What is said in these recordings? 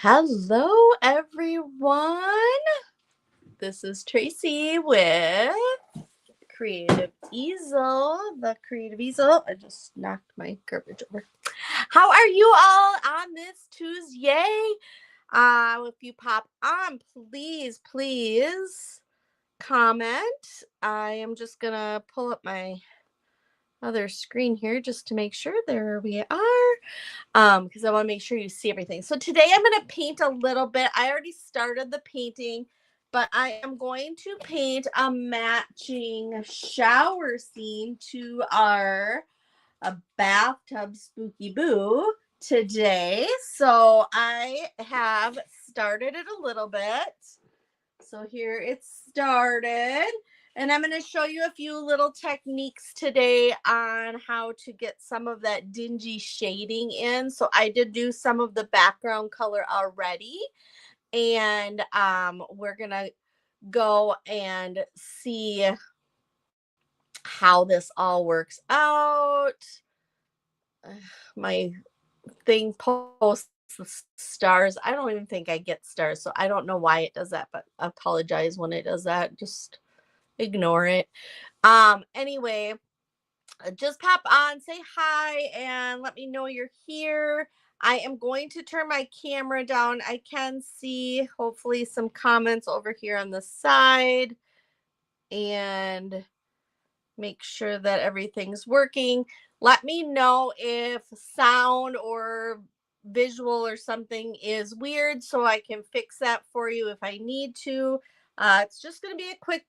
Hello, everyone. This is Tracy with Creative Easel. The Creative Easel. I just knocked my garbage over. How are you all on this Tuesday? If you pop on, please comment. I am just gonna pull up my other screen here just to make sure. There we are. Because I want to make sure you see everything. So today I'm going to paint a little bit. I already started the painting, but I am going to paint a matching shower scene to our bathtub spooky boo today. So I have started it a little bit. So here it started. And I'm going to show you a few little techniques today on how to get some of that dingy shading in. So I did do some of the background color already. And we're going to go and see how this all works out. My thing posts the stars. I don't even think I get stars. So I don't know why it does that, but I apologize when it does that. Just ignore it. Anyway, just pop on, say hi, and let me know you're here. I am going to turn my camera down. I can see hopefully some comments over here on the side and make sure that everything's working. Let me know if sound or visual or something is weird so I can fix that for you if I need to. It's just going to be a quick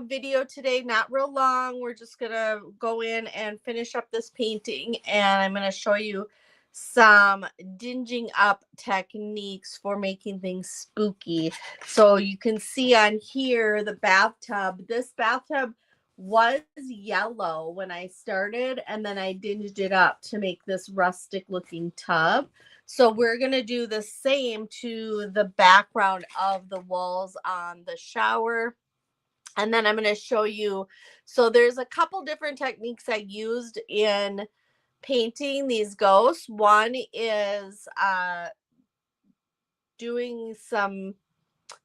video today, not real long. We're just going to go in and finish up this painting, and I'm going to show you some dinging up techniques for making things spooky. So you can see on here the bathtub. This bathtub was yellow when I started, and then I dinged it up to make this rustic looking tub. So we're going to do the same to the background of the walls on the shower. And then I'm going to show you. So there's a couple different techniques I used in painting these ghosts. One is doing some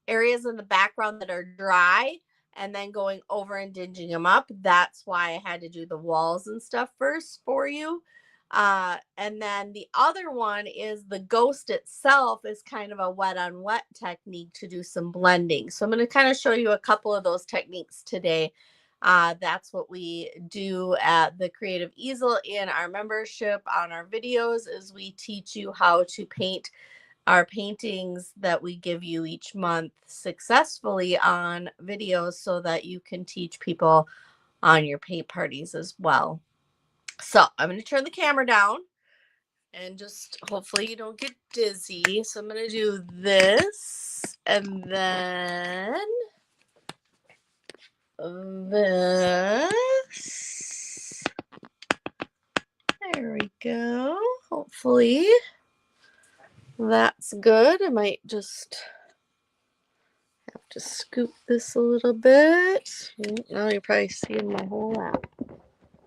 areas in the background that are dry and then going over and dinging them up. That's why I had to do the walls and stuff first for you. And then the other one is the ghost itself is kind of a wet on wet technique to do some blending. So I'm going to kind of show you a couple of those techniques today. That's what we do at the Creative Easel in our membership on our videos, is we teach you how to paint our paintings that we give you each month successfully on videos so that you can teach people on your paint parties as well. So I'm going to turn the camera down and just hopefully you don't get dizzy. So I'm going to do this and then this. There we go. Hopefully that's good. I might just have to scoop this a little bit. Now you're probably seeing my whole lap.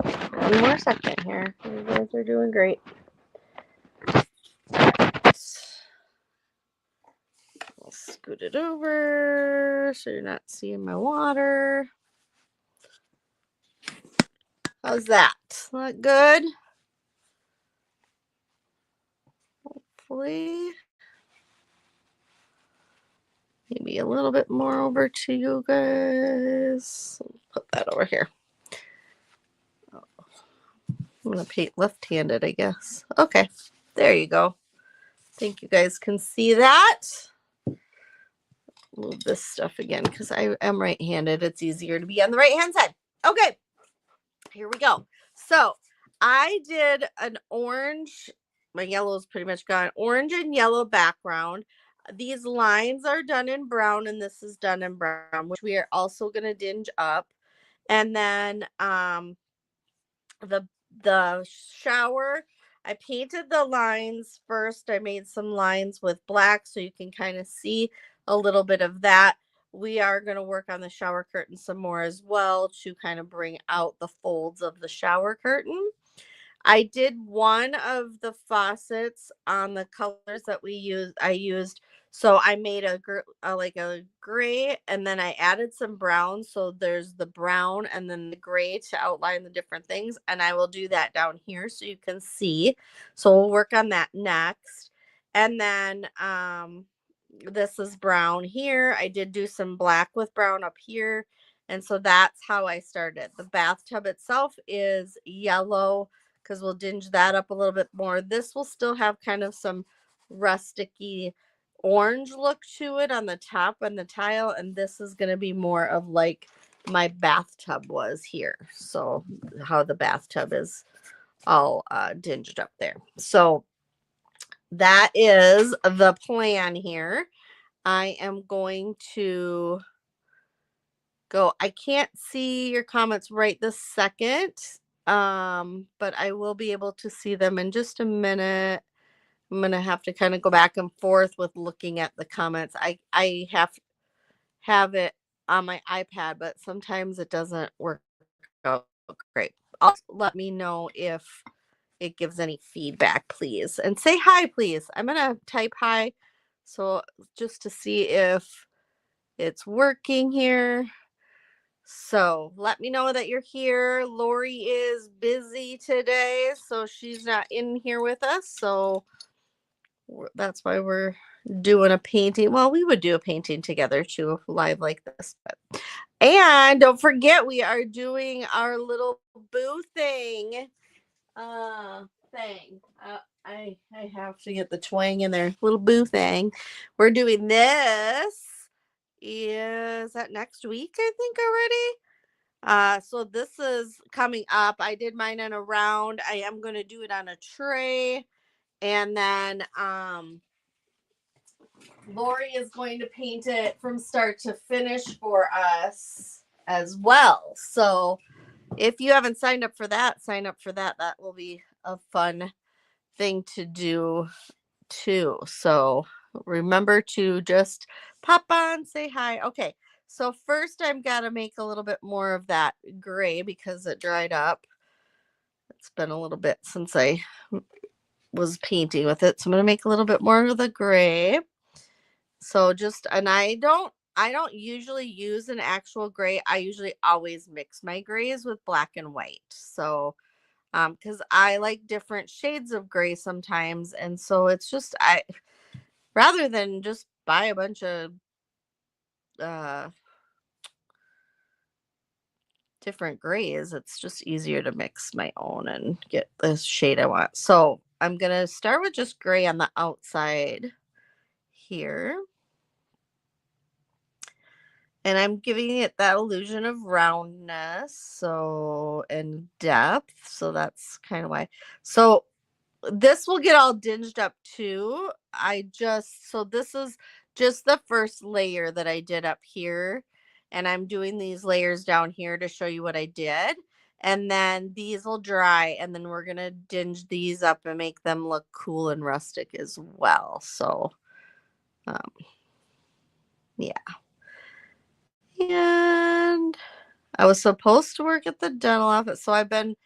One more second here. You guys are doing great. I'll scoot it over so you're not seeing my water. How's that? Not good? Hopefully. Maybe a little bit more over to you guys. Put that over here. I'm going to paint left-handed, I guess. Okay, there you go. I think you guys can see that. Move this stuff again because I am right-handed. It's easier to be on the right-hand side. Okay, here we go. So I did an orange. My yellow is pretty much gone. Orange and yellow background. These lines are done in brown, and this is done in brown, which we are also going to dinge up. And then the shower, I painted the lines first. I made some lines with black so you can kind of see a little bit of that. We are going to work on the shower curtain some more as well to kind of bring out the folds of the shower curtain. I did one of the faucets on the colors that I used. So I made like a gray, and then I added some brown. So there's the brown and then the gray to outline the different things. And I will do that down here so you can see. So we'll work on that next. And then this is brown here. I did do some black with brown up here. And so that's how I started. The bathtub itself is yellow because we'll dinge that up a little bit more. This will still have kind of some rusticy orange look to it on the top and the tile. And this is going to be more of like my bathtub was here. So how the bathtub is all dinged up there. So that is the plan here. I am going to go. I can't see your comments right this second, but I will be able to see them in just a minute. I'm gonna have to kind of go back and forth with looking at the comments. I have it on my iPad, but sometimes it doesn't work out great. Also, let me know if it gives any feedback, please, and say hi, please. I'm gonna type hi, so just to see if it's working here. So let me know that you're here. Lori is busy today, so she's not in here with us. So that's why we're doing a painting. Well, we would do a painting together too, live like this. And don't forget, we are doing our little boo thing. Thing. I have to get the twang in there. Little boo thing. We're doing this. Is that next week? I think already. So this is coming up. I did mine on a round. I am going to do it on a tray. And then Lori is going to paint it from start to finish for us as well. So if you haven't signed up for that, sign up for that. That will be a fun thing to do too. So remember to just pop on, say hi. Okay. So first I've got to make a little bit more of that gray because it dried up. It's been a little bit since I was painting with it. So I'm going to make a little bit more of the gray. So and I don't usually use an actual gray. I usually always mix my grays with black and white. So because I like different shades of gray sometimes. And so it's just rather than just buy a bunch of different grays, it's just easier to mix my own and get the shade I want. So I'm gonna start with just gray on the outside here, and I'm giving it that illusion of roundness and depth. So that's kind of why. So this will get all dinged up too. So this is just the first layer that I did up here, and I'm doing these layers down here to show you what I did. And then these will dry, and then we're gonna dinge these up and make them look cool and rustic as well. So yeah. And I was supposed to work at the dental office, so I've been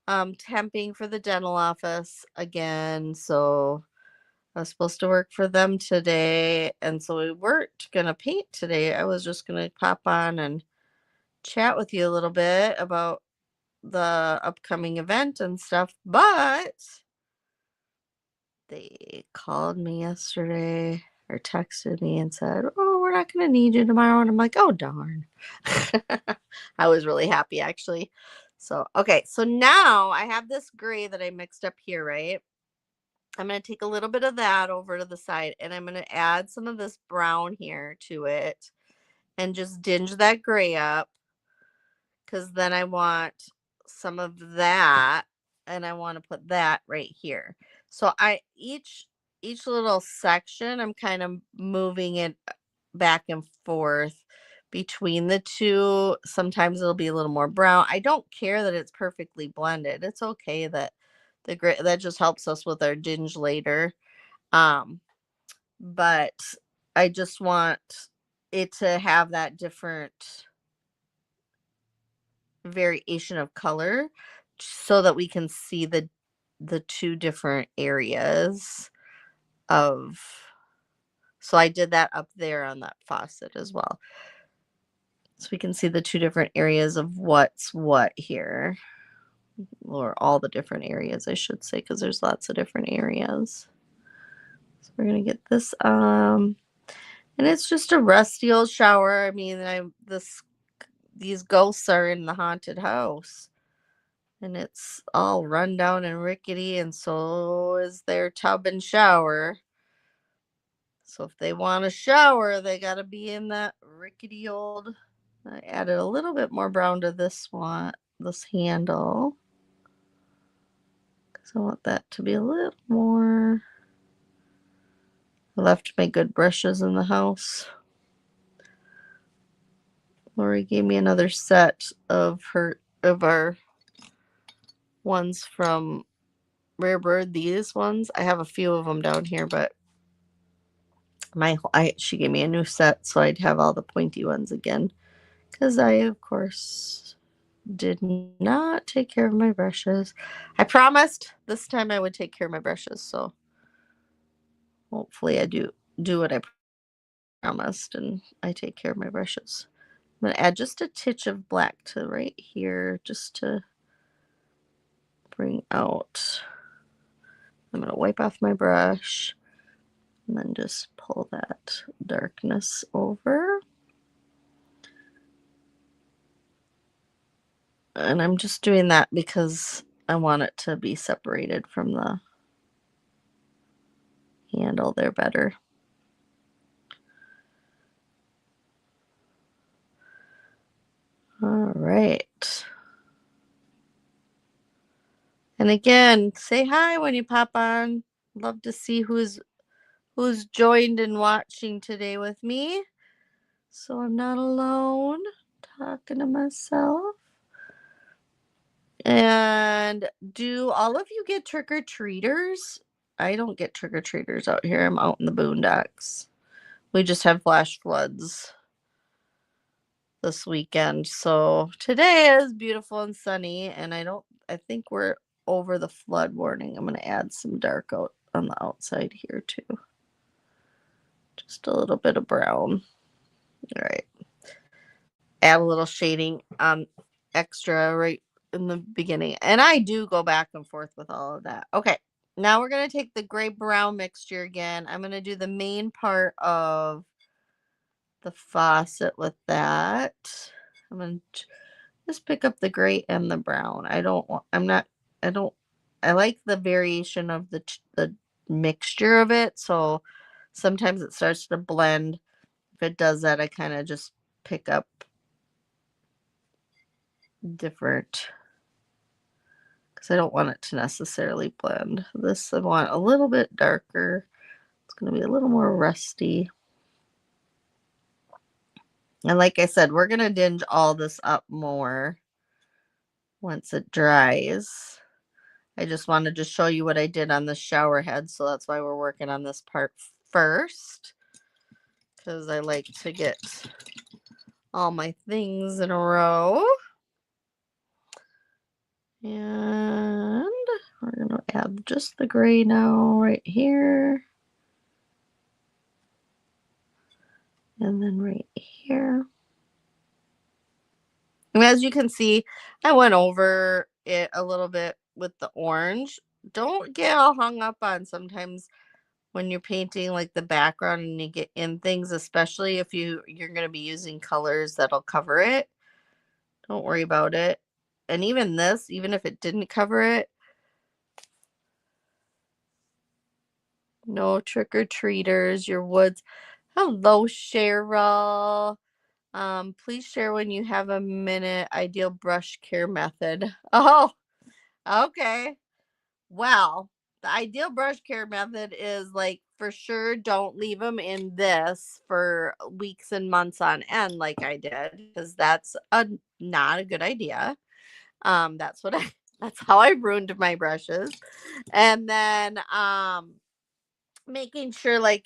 temping for the dental office again. So I was supposed to work for them today, and so we weren't gonna paint today. I was just gonna pop on and chat with you a little bit about the upcoming event and stuff, but they called me yesterday or texted me and said, "Oh, we're not gonna need you tomorrow." And I'm like, "Oh, darn." I was really happy actually. So okay, so now I have this gray that I mixed up here, right? I'm going to take a little bit of that over to the side, and I'm going to add some of this brown here to it and just dinge that gray up, because then I want some of that, and I want to put that right here. So each little section, I'm kind of moving it back and forth between the two. Sometimes it'll be a little more brown. I don't care that it's perfectly blended. It's okay that the gray, that just helps us with our dinge later. But I just want it to have that different variation of color so that we can see the the two different areas of, so I did that up there on that faucet as well. So we can see the two different areas of what's what here, or all the different areas, I should say, because there's lots of different areas. So we're gonna get this and it's just a rusty old shower. I mean, these ghosts are in the haunted house, and it's all run down and rickety, and so is their tub and shower. So if they want a shower, they got to be in that rickety old. I added a little bit more brown to this one, this handle, because I want that to be a little more. I left my good brushes in the house. Lori gave me another set of our ones from Rare Bird. These ones, I have a few of them down here, but she gave me a new set, so I'd have all the pointy ones again, because I, of course, did not take care of my brushes. I promised this time I would take care of my brushes, so hopefully I do what I promised and I take care of my brushes. I'm going to add just a titch of black to right here, just to bring out. I'm going to wipe off my brush and then just pull that darkness over. And I'm just doing that because I want it to be separated from the handle there better. All right. And again, say hi when you pop on. Love to see who's joined and watching today with me, so I'm not alone talking to myself. And do all of you get trick-or-treaters? I don't get trick-or-treaters out here. I'm out in the boondocks. We just have flash floods this weekend. So today is beautiful and sunny, and I think we're over the flood warning. I'm going to add some dark out on the outside here too. Just a little bit of brown. All right. Add a little shading extra right in the beginning. And I do go back and forth with all of that. Okay. Now we're going to take the gray brown mixture again. I'm going to do the main part of the faucet with that. I'm going to just pick up the gray and the brown. I like the variation of the mixture of it. So sometimes it starts to blend. If it does that, I kind of just pick up different, because I don't want it to necessarily blend. This I want a little bit darker. It's going to be a little more rusty. And like I said, we're going to dinge all this up more once it dries. I just wanted to show you what I did on the shower head, so that's why we're working on this part first, because I like to get all my things in a row. And we're going to add just the gray now right here. And then right here. And as you can see, I went over it a little bit with the orange. Don't get all hung up on sometimes when you're painting like the background and you get in things, especially if you're going to be using colors that'll cover it. Don't worry about it. And even this, even if it didn't cover it, no trick-or-treaters, your woods. Hello, Cheryl. Please share when you have a minute. Ideal brush care method. Oh, okay. Well, the ideal brush care method is, like, for sure don't leave them in this for weeks and months on end like I did, because that's not a good idea. That's that's how I ruined my brushes. And then making sure, like,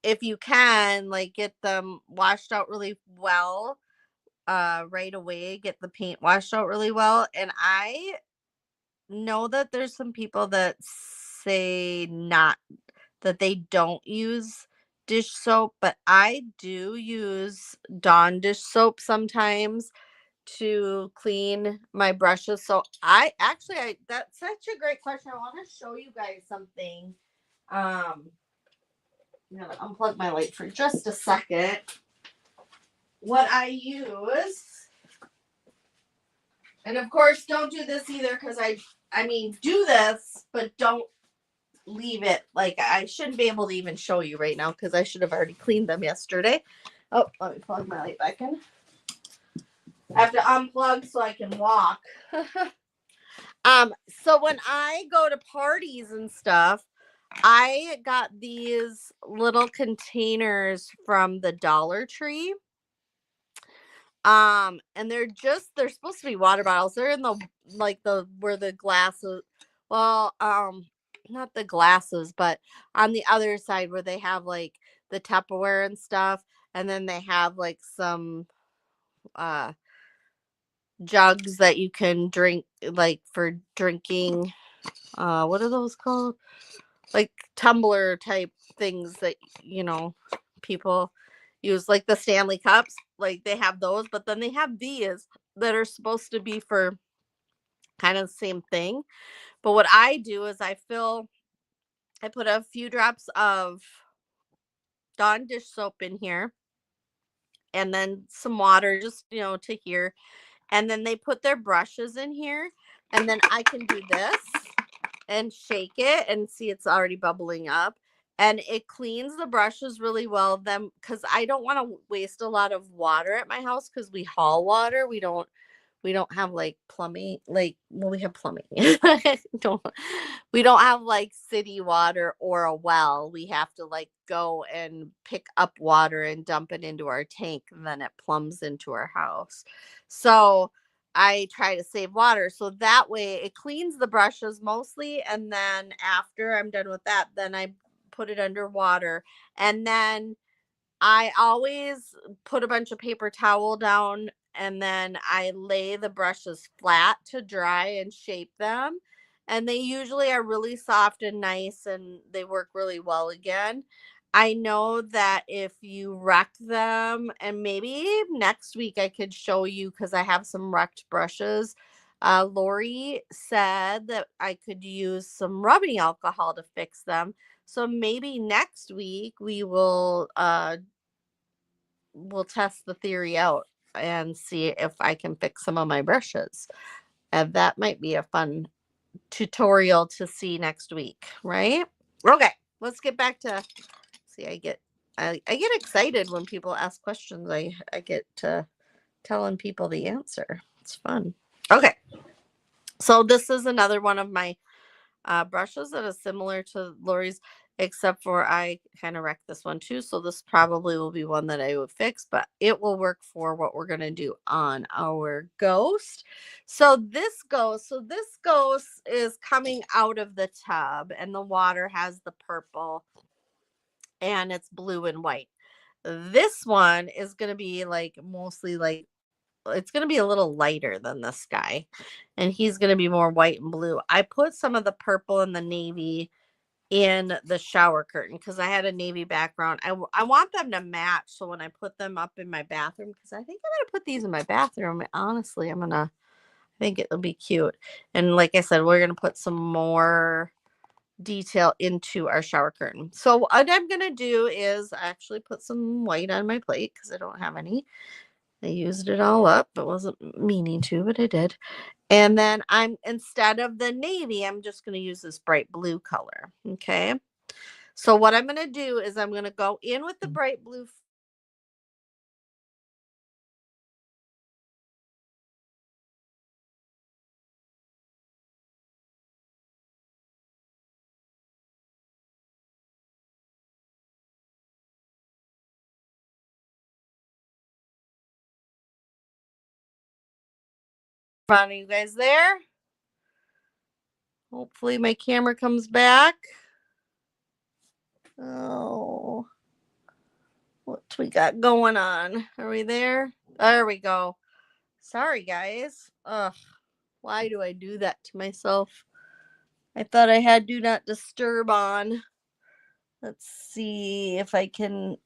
if you can, like, get them washed out really well right away, get the paint washed out really well. And I know that there's some people that say not that they don't use dish soap, but I do use Dawn dish soap sometimes to clean my brushes. So I that's such a great question. I want to show you guys something. I'm gonna unplug my light for just a second. What I use, and of course, don't do this either because I mean, do this, but don't leave it. Like, I shouldn't be able to even show you right now because I should have already cleaned them yesterday. Oh, let me plug my light back in. I have to unplug so I can walk. So when I go to parties and stuff, I got these little containers from the Dollar Tree. And they're supposed to be water bottles. They're in the like the where the glasses well, not the glasses, but on the other side where they have like the Tupperware and stuff, and then they have like some uh jugs that you can drink like for drinking. What are those called? Like tumbler type things that people use, like the Stanley cups. Like they have those, but then they have these that are supposed to be for kind of the same thing. But what I do is I put a few drops of Dawn dish soap in here and then some water just, to here. And then they put their brushes in here, and then I can do this and shake it and see it's already bubbling up, and it cleans the brushes really well then because I don't want to waste a lot of water at my house because we haul water. We don't have like plumbing, like, well, we have plumbing. don't we don't have like city water or a well. We have to like go and pick up water and dump it into our tank, and then it plumbs into our house. So I try to save water so that way it cleans the brushes mostly, and then after I'm done with that, then I put it under water, and then I always put a bunch of paper towel down, and then I lay the brushes flat to dry and shape them. And they usually are really soft and nice, and they work really well again. I know that if you wreck them, and maybe next week I could show you because I have some wrecked brushes. Lori said that I could use some rubbing alcohol to fix them. So maybe next week we'll test the theory out and see if I can fix some of my brushes. And that might be a fun tutorial to see next week, right? Okay, let's get back to see. I get excited when people ask questions. I get to telling people the answer. It's fun. Okay, so this is another one of my brushes that is similar to Lori's, except for I kind of wrecked this one too. So this probably will be one that I would fix, but it will work for what we're going to do on our ghost. So this ghost is coming out of the tub, and the water has the purple and it's blue and white. This one is going to be like mostly like it's going to be a little lighter than this guy, and he's going to be more white and blue. I put some of the purple and the navy in the shower curtain because I had a navy background. I want them to match. So when I put them up in my bathroom, because I think I'm going to put these in my bathroom. Honestly, I think it'll be cute. And like I said, we're going to put some more detail into our shower curtain. So what I'm going to do is actually put some white on my plate because I don't have any. I used it all up. It wasn't meaning to, but I did. And then instead of the navy, I'm just going to use this bright blue color. Okay. So what I'm going to do is I'm going to go in with the bright blue. Are you guys there? Hopefully my camera comes back. Oh, what we got going on? Are we there? There we go. Sorry, guys. Ugh. Why do I do that to myself? I thought I had do not disturb on. Let's see if I can.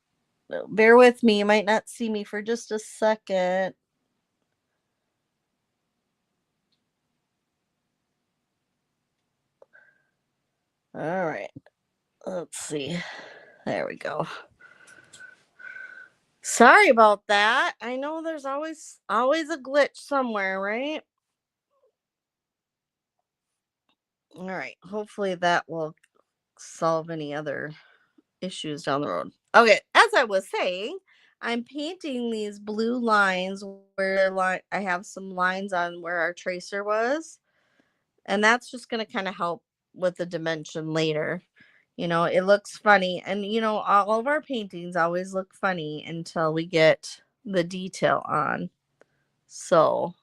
Bear with me. You might not see me for just a second. All right. Let's see. There we go. Sorry about that. I know there's always a glitch somewhere, right? All right. Hopefully that will solve any other issues down the road. Okay, as I was saying, I'm painting these blue lines where I have some lines on where our tracer was, and that's just going to kind of help with the dimension later. It looks funny, and all of our paintings always look funny until we get the detail on. So,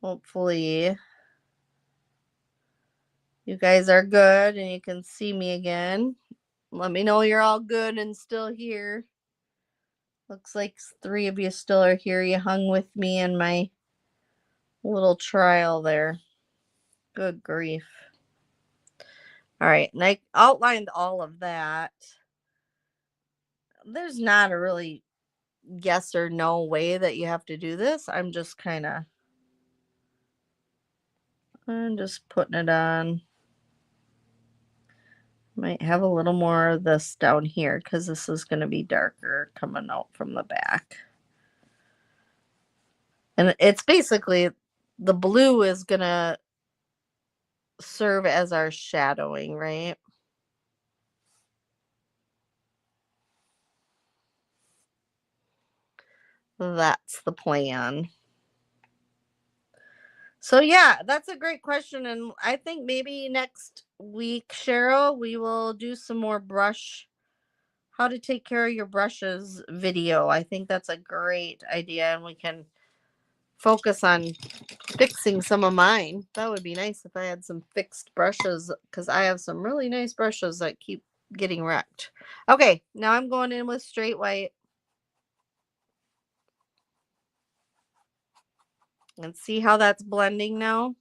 hopefully you guys are good and you can see me again. Let me know you're all good and still here. Looks like 3 of you still are here. You hung with me in my little trial there. Good grief. All right, and I outlined all of that. There's not a really yes or no way that you have to do this. I'm just putting it on. Might have a little more of this down here because this is going to be darker coming out from the back. And it's basically the blue is going to serve as our shadowing, right? That's the plan. So yeah, that's a great question. And I think maybe next week, Cheryl, we will do some more how to take care of your brushes video. I think that's a great idea, and we can focus on fixing some of mine. That would be nice if I had some fixed brushes, because I have some really nice brushes that keep getting wrecked. Okay, now I'm going in with straight white. And see how that's blending now?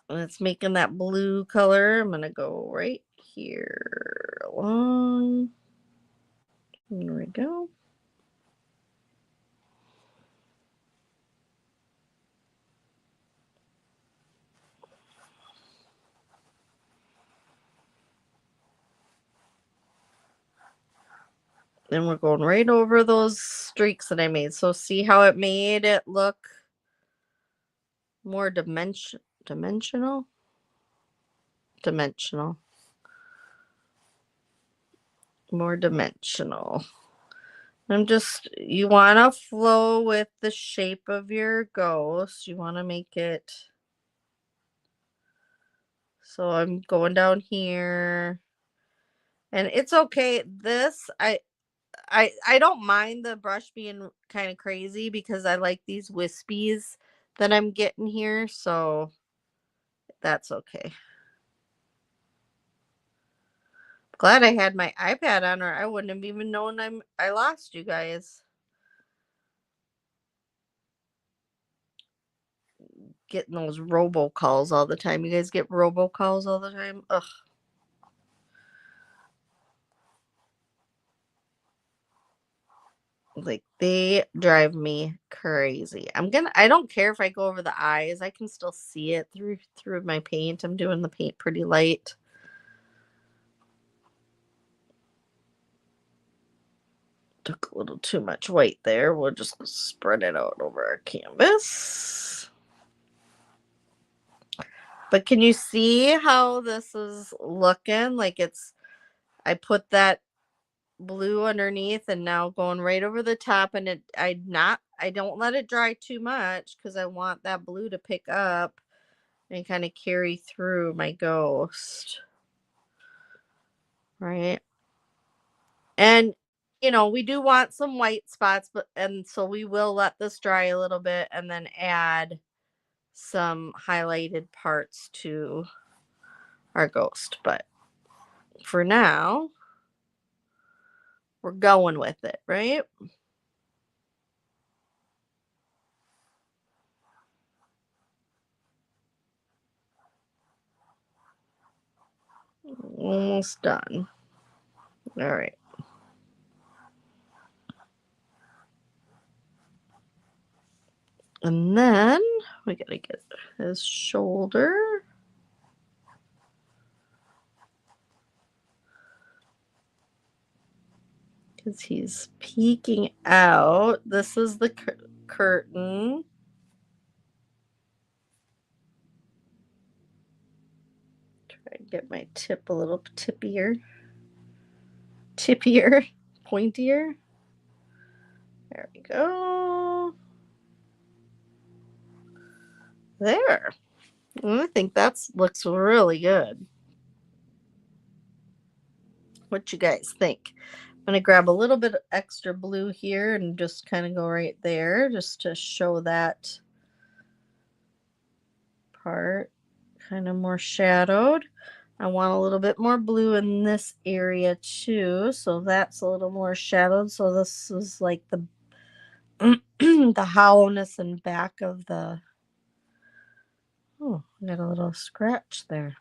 And it's making that blue color. I'm going to go right here along. There we go. Then we're going right over those streaks that I made. So see how it made it look more dimensional? Dimensional. More dimensional. You want to flow with the shape of your ghost. You want to make it. So I'm going down here. And it's okay. I don't mind the brush being kind of crazy because I like these wispies that I'm getting here, so that's okay. Glad I had my iPad on, or I wouldn't have even known I lost you guys. Getting those robocalls all the time. You guys get robocalls all the time? Ugh. Like, they drive me crazy. I don't care if I go over the eyes. I can still see it through my paint. I'm doing the paint pretty light. Took a little too much white there. We'll just spread it out over our canvas. But can you see how this is looking? Like, I put that blue underneath and now going right over the top, and I don't let it dry too much because I want that blue to pick up and kind of carry through my ghost. Right? And we do want some white spots, and so we will let this dry a little bit and then add some highlighted parts to our ghost. But for now, we're going with it, right? Almost done. All right. And then we gotta get his shoulder. Because he's peeking out. This is the curtain. Try to get my tip a little tippier, pointier. There we go. There. I think that looks really good. What you guys think? I'm going to grab a little bit of extra blue here and just kind of go right there just to show that part kind of more shadowed. I want a little bit more blue in this area too, so that's a little more shadowed. So this is like the the hollowness and back of the, oh, I got a little scratch there,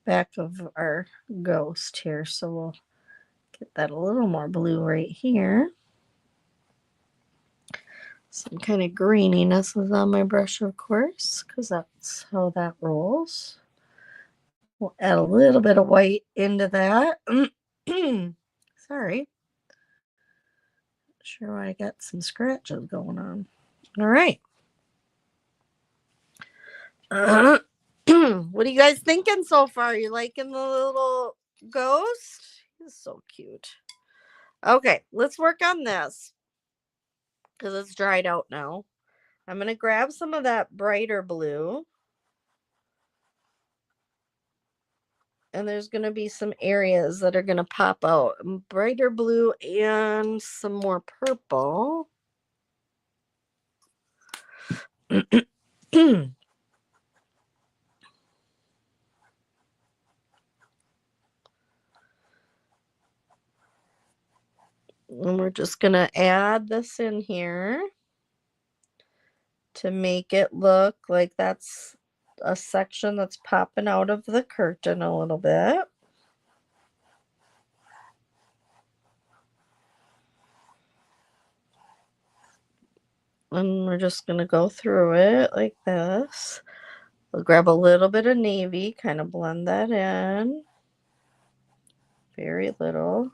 back of our ghost here. So we'll get that a little more blue right here. Some kind of greeniness is on my brush, of course, because that's how that rolls. We'll add a little bit of white into that. Sorry. Sure, I got some scratches going on. All right. What are you guys thinking so far? You liking the little ghost? He's so cute. Okay, let's work on this because it's dried out now. I'm going to grab some of that brighter blue. And there's going to be some areas that are going to pop out. Brighter blue and some more purple. And we're just going to add this in here to make it look like that's a section that's popping out of the curtain a little bit. And we're just going to go through it like this. We'll grab a little bit of navy, kind of blend that in. Very little.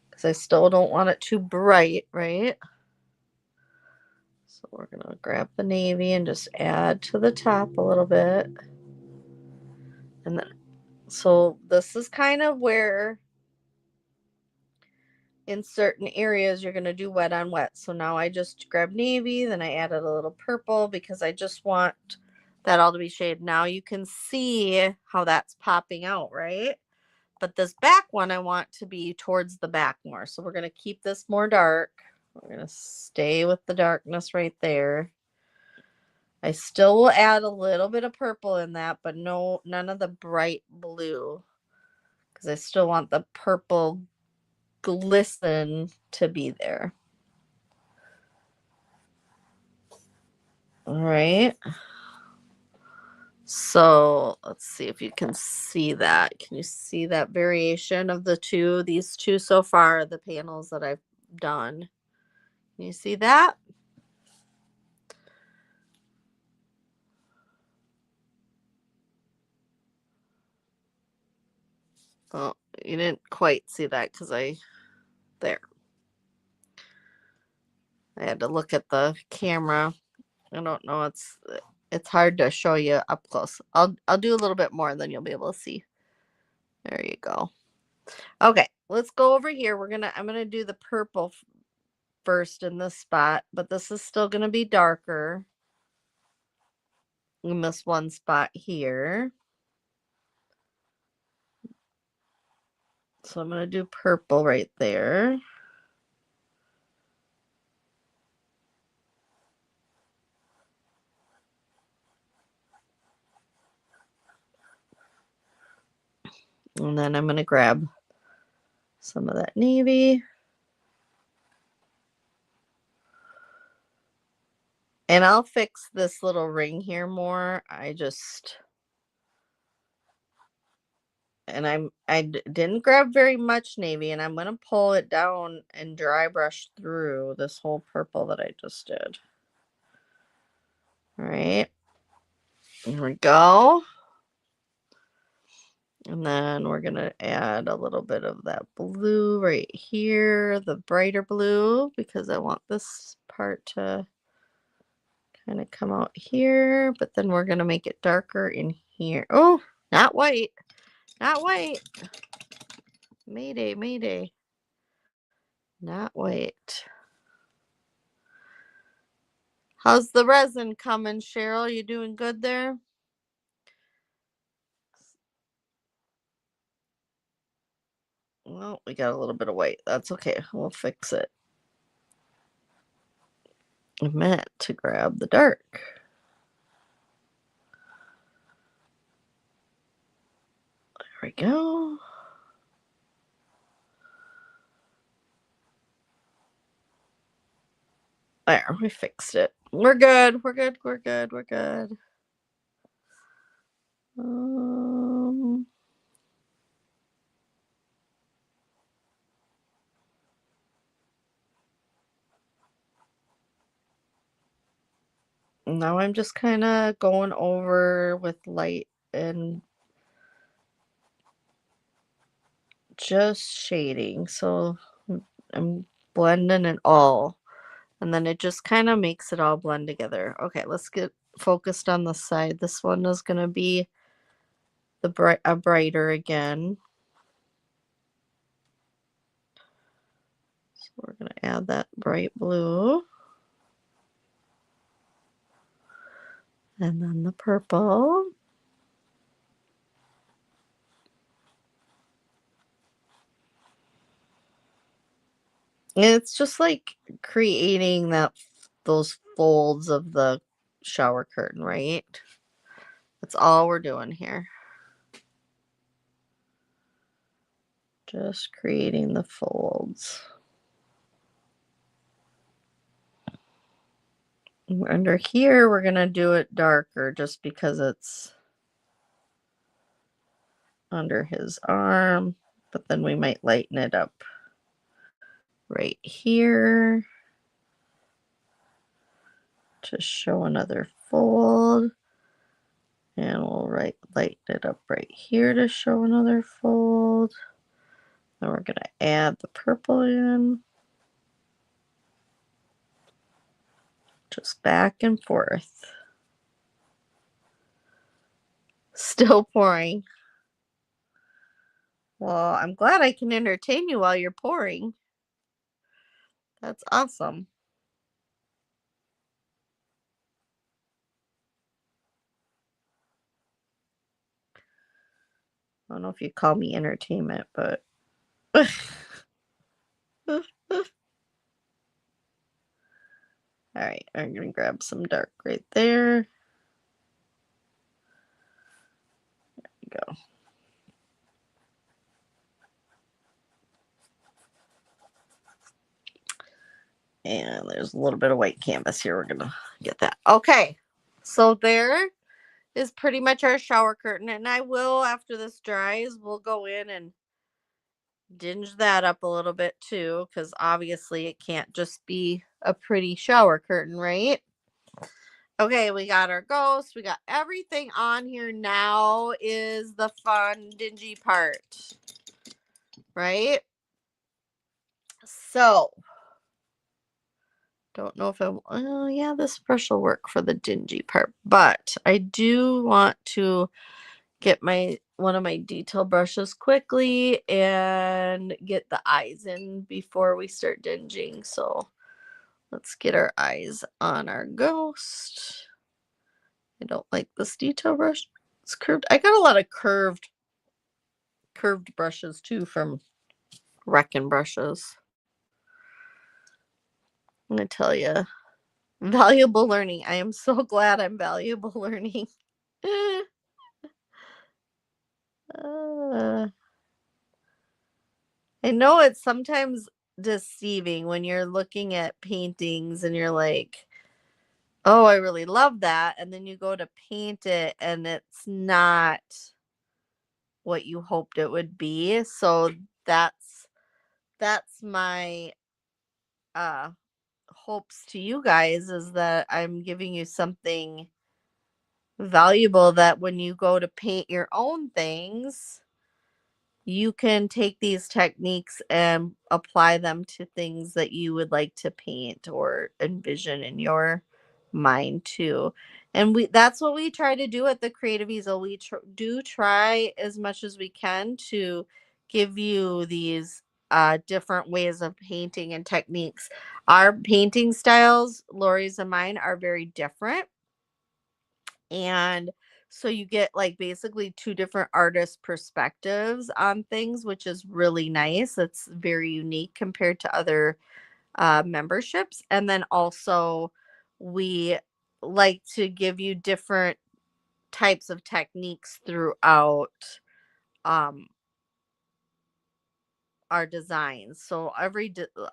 Because I still don't want it too bright, right? So we're going to grab the navy and just add to the top a little bit. And then, so this is kind of where in certain areas you're going to do wet on wet. So now I just grabbed navy, then I added a little purple because I just want that all to be shaded. Now you can see how that's popping out, right? But this back one I want to be towards the back more. So we're going to keep this more dark. We're going to stay with the darkness right there. I still will add a little bit of purple in that, but none of the bright blue, because I still want the purple glisten to be there. All right. So let's see if you can see that. Can you see that variation of these two so far, the panels that I've done? Can you see that? Oh, you didn't quite see that because there. I had to look at the camera. I don't know. It's hard to show you up close. I'll do a little bit more and then you'll be able to see. There you go. Okay, let's go over here. I'm gonna do the purple first in this spot, but this is still gonna be darker in this one spot here. So I'm gonna do purple right there. And then I'm gonna grab some of that navy. And I'll fix this little ring here more. I just And didn't grab very much navy, and I'm going to pull it down and dry brush through this whole purple that I just did. All right. Here we go. And then we're going to add a little bit of that blue right here, the brighter blue, because I want this part to kind of come out here, but then we're going to make it darker in here. Oh, not white. Not white. Mayday, mayday. Not white. How's the resin coming, Cheryl? You doing good there? Well, we got a little bit of white. That's okay. We'll fix it. I meant to grab the dark. There we go. There, we fixed it. We're good. We're good. We're good. We're good. Now I'm just kind of going over with light and just shading. So I'm blending it all. And then it just kind of makes it all blend together. Okay, let's get focused on the side. This one is going to be the brighter again. So we're going to add that bright blue. And then the purple. And it's just like creating those folds of the shower curtain, right? That's all we're doing here. Just creating the folds. Under here, we're going to do it darker just because it's under his arm, but then we might lighten it up right here to show another fold. And we'll lighten it up right here to show another fold. Then we're going to add the purple in. Just back and forth. Still pouring. Well, I'm glad I can entertain you while you're pouring. That's awesome. I don't know if you call me entertainment, but all right, I'm going to grab some dark right there. There we go. And there's a little bit of white canvas here. We're going to get that. Okay, so there is pretty much our shower curtain. And I will, after this dries, we'll go in and dinge that up a little bit too, because obviously it can't just be a pretty shower curtain, right? Okay, we got our ghost. We got everything on here. Now is the fun, dingy part, right? So, don't know if oh yeah, this brush will work for the dingy part, but I do want to get one of my detail brushes quickly and get the eyes in before we start dinging. So let's get our eyes on our ghost. I don't like this detail brush. It's curved. I got a lot of curved brushes too from Wrecking Brushes. I'm gonna tell you, valuable learning. I am so glad I'm valuable learning. I know it's sometimes deceiving when you're looking at paintings and you're like, oh, I really love that. And then you go to paint it and it's not what you hoped it would be. So that's my hopes to you guys, is that I'm giving you something valuable, that when you go to paint your own things, you can take these techniques and apply them to things that you would like to paint or envision in your mind too. And that's what we try to do at the Creative Easel. We do try as much as we can to give you these different ways of painting and techniques. Our painting styles, Lori's and mine, are very different. And so you get like basically two different artist perspectives on things, which is really nice. It's very unique compared to other memberships. And then also, we like to give you different types of techniques throughout um, our designs. So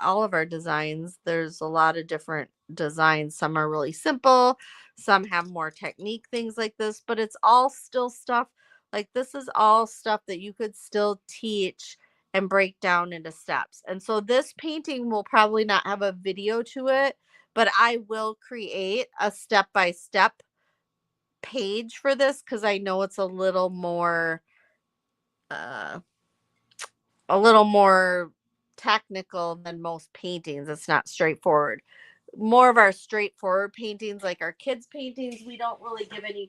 all of our designs, there's a lot of different designs. Some are really simple, some have more technique, things like this, but it's all still stuff. Like, this is all stuff that you could still teach and break down into steps. And so this painting will probably not have a video to it, but I will create a step by step page for this, because I know it's uh a little more technical than most paintings. It's not straightforward. More of our straightforward paintings, like our kids' paintings, we don't really give any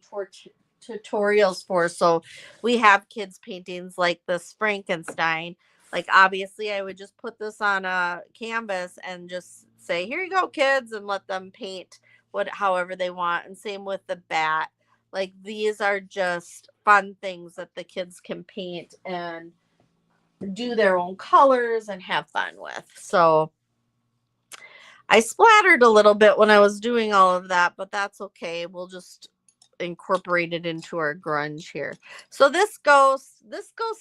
tutorials for. So we have kids' paintings like this Frankenstein. Like, obviously, I would just put this on a canvas and just say, "Here you go, kids," and let them paint however they want. And same with the bat. Like, these are just fun things that the kids can paint and do their own colors and have fun with. So I splattered a little bit when I was doing all of that, but that's okay. We'll just incorporate it into our grunge here. So this ghost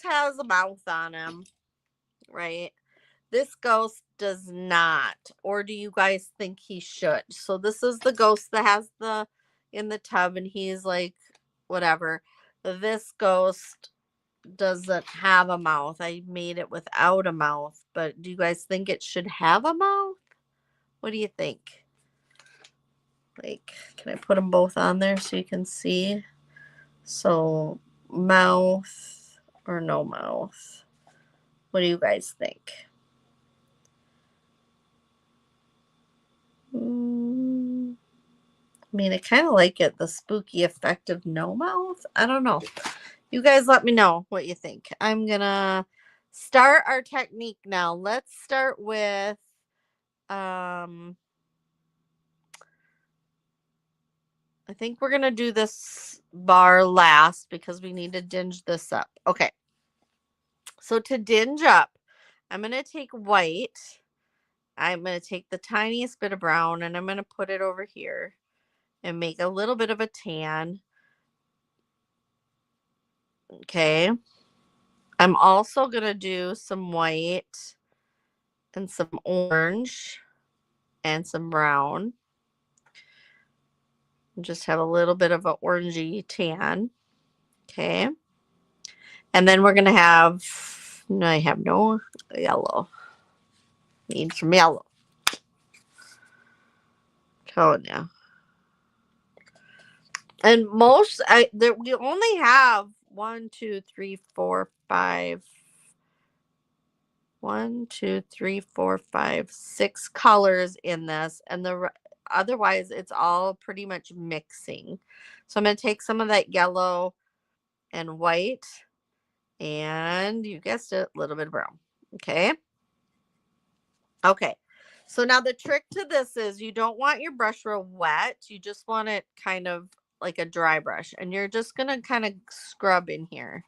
has a mouth on him, right? This ghost does not. Or do you guys think he should? So this is the ghost that has in the tub, and he's like, whatever. This ghost doesn't have a mouth. I made it without a mouth, but do you guys think it should have a mouth? What do you think? Like, can I put them both on there so you can see? So, mouth or no mouth? What do you guys think? I mean, I kind of like it, the spooky effect of no mouth. I don't know. You guys let me know what you think. I'm gonna start our technique now. Let's start with I think we're gonna do this bar last because we need to dinge this up. Okay. So to dinge up, I'm gonna take white. I'm gonna take the tiniest bit of brown, and I'm gonna put it over here and make a little bit of a tan. Okay. I'm also gonna do some white and some orange and some brown. Just have a little bit of an orangey tan. Okay. And then we're going to have, no, I have no yellow. Need some yellow. Telling you. And we only have 1, 2, 3, 4, 5. 1, 2, 3, 4, 5, 6 colors in this, and otherwise it's all pretty much mixing. So I'm going to take some of that yellow and white, and you guessed it, a little bit of brown. Okay. Okay. So now the trick to this is, you don't want your brush real wet. You just want it kind of like a dry brush, and you're just going to kind of scrub in here.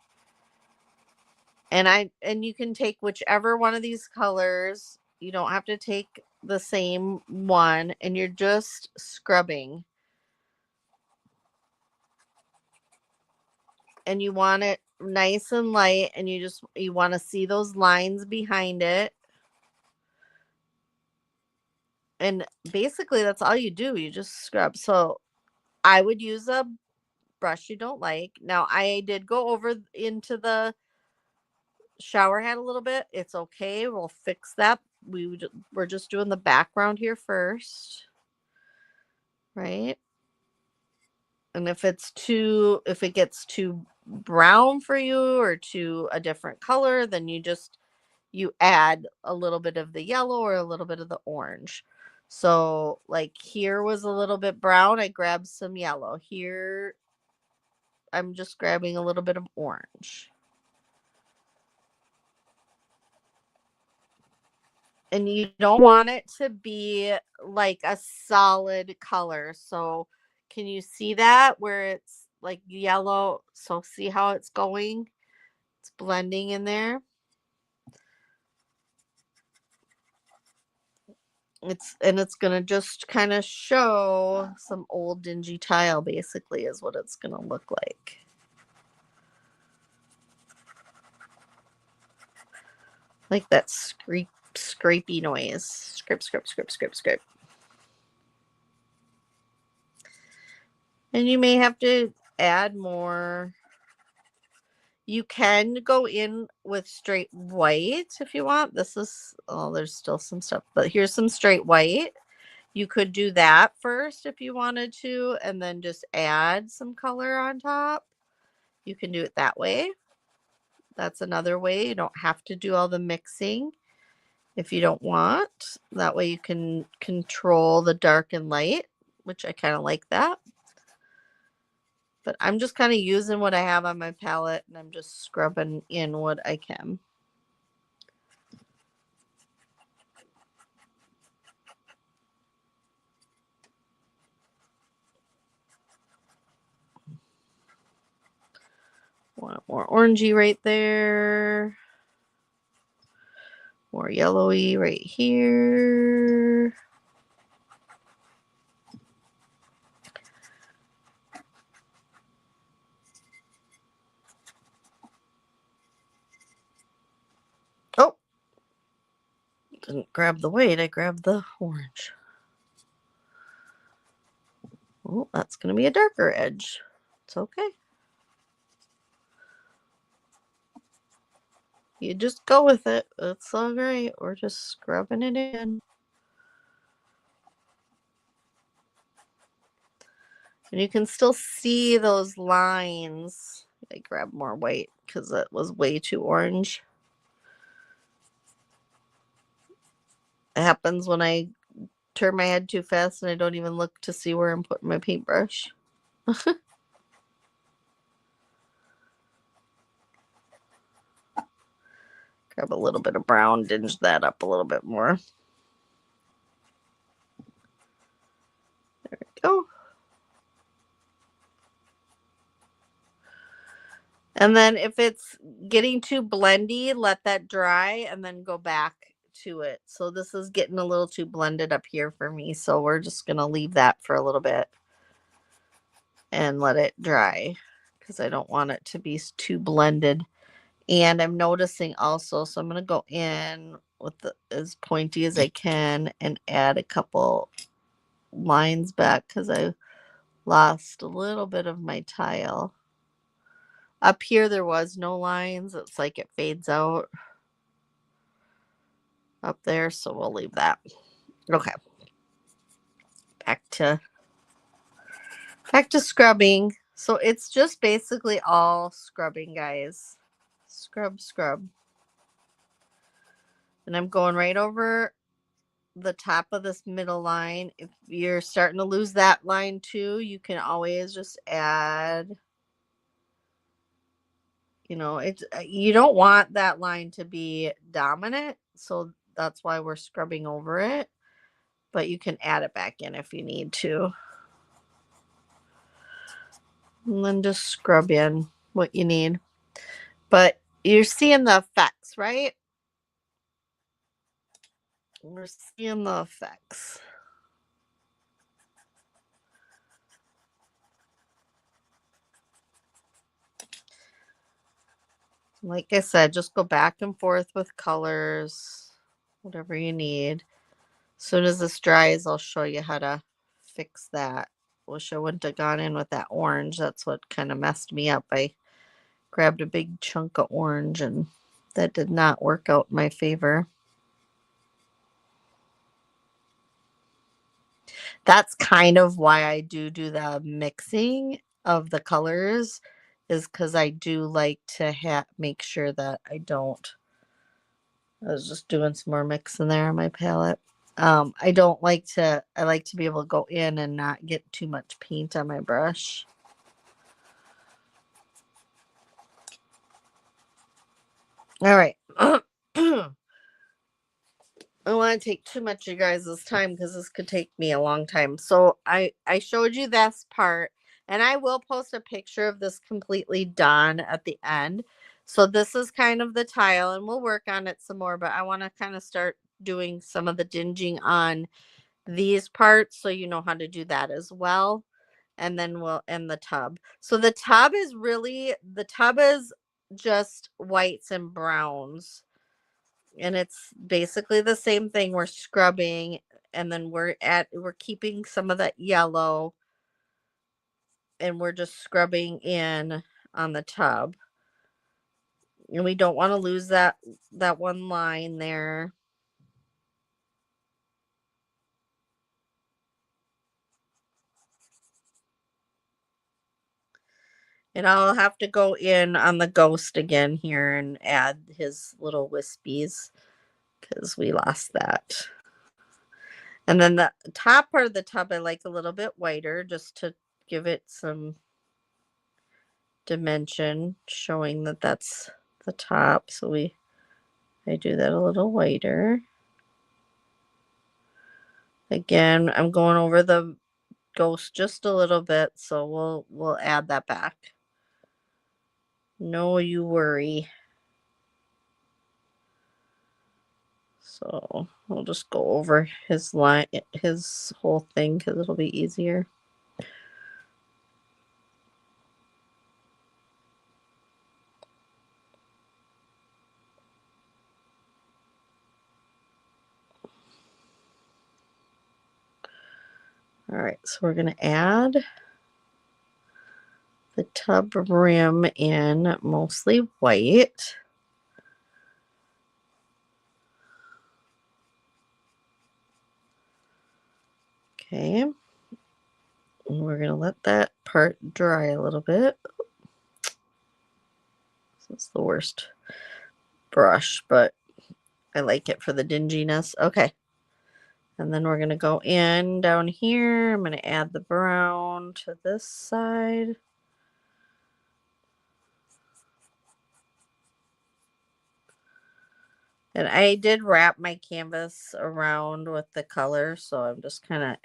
And you can take whichever one of these colors. You don't have to take the same one, and you're just scrubbing. And you want it nice and light, and you want to see those lines behind it. And basically that's all you do. You just scrub. So I would use a brush you don't like. Now, I did go over into the shower head a little bit. It's okay. We'll fix that. We're just doing the background here first, right? And if it gets too brown for you or too a different color, then you add a little bit of the yellow or a little bit of the orange. So like here was a little bit brown. I grabbed some yellow. Here I'm just grabbing a little bit of orange. And you don't want it to be like a solid color. So can you see that where it's like yellow? So see how it's going? It's blending in there. It's gonna just kind of show some old dingy tile, basically, is what it's gonna look like. Like that scrapey noise. Scrape, scrape, scrape, scrape, scrape. And you may have to add more. You can go in with straight white if you want. There's still some stuff, but here's some straight white. You could do that first if you wanted to, and then just add some color on top. You can do it that way. That's another way. You don't have to do all the mixing if you don't want. That way you can control the dark and light, which I kind of like that. But I'm just kind of using what I have on my palette, and I'm just scrubbing in what I can. Want more orangey right there. More yellowy right here. Oh, didn't grab the white, I grabbed the orange. Oh, that's going to be a darker edge. It's okay. You just go with it. It's all right. We're just scrubbing it in. And you can still see those lines. I grabbed more white because it was way too orange. It happens when I turn my head too fast and I don't even look to see where I'm putting my paintbrush. Grab a little bit of brown, dinge that up a little bit more. There we go. And then if it's getting too blendy, let that dry and then go back to it. So this is getting a little too blended up here for me. So we're just going to leave that for a little bit and let it dry because I don't want it to be too blended. And I'm noticing also, so I'm going to go in with as pointy as I can and add a couple lines back because I lost a little bit of my tile. Up here there was no lines. It's like it fades out up there, so we'll leave that. Okay. Back to scrubbing. So it's just basically all scrubbing, guys. Scrub, scrub. And I'm going right over the top of this middle line. If you're starting to lose that line too, you can always just add, you don't want that line to be dominant, so that's why we're scrubbing over it, but you can add it back in if you need to. And then just scrub in what you need. But you're seeing the effects, right? We're seeing the effects. Like I said, just go back and forth with colors, whatever you need. As soon as this dries, I'll show you how to fix that. Wish I wouldn't have gone in with that orange. That's what kind of messed me up. I grabbed a big chunk of orange and that did not work out in my favor. That's kind of why I do the mixing of the colors, is because I do like to make sure that I don't. I was just doing some more mixing there on my palette. I don't like to. I like to be able to go in and not get too much paint on my brush. All right. I don't want to take too much of you guys' time because this could take me a long time. So I showed you this part, and I will post a picture of this completely done at the end. So this is kind of the tile, and we'll work on it some more, but I want to kind of start doing some of the dinging on these parts so you know how to do that as well. And then we'll end the tub. So the tub is just whites and browns, and it's basically the same thing. We're scrubbing, and then we're keeping some of that yellow, and we're just scrubbing in on the tub, and we don't want to lose that one line there. And I'll have to go in on the ghost again here and add his little wispies because we lost that. And then the top part of the tub I like a little bit whiter just to give it some dimension, showing that that's the top. So I do that a little whiter. Again, I'm going over the ghost just a little bit, so we'll add that back. No, you worry. So we'll just go over his line, his whole thing, because it'll be easier. All right, so we're going to add the tub rim in mostly white. Okay. And we're going to let that part dry a little bit. This is the worst brush, but I like it for the dinginess. Okay. And then we're going to go in down here. I'm going to add the brown to this side. And I did wrap my canvas around with the color, so I'm just kind of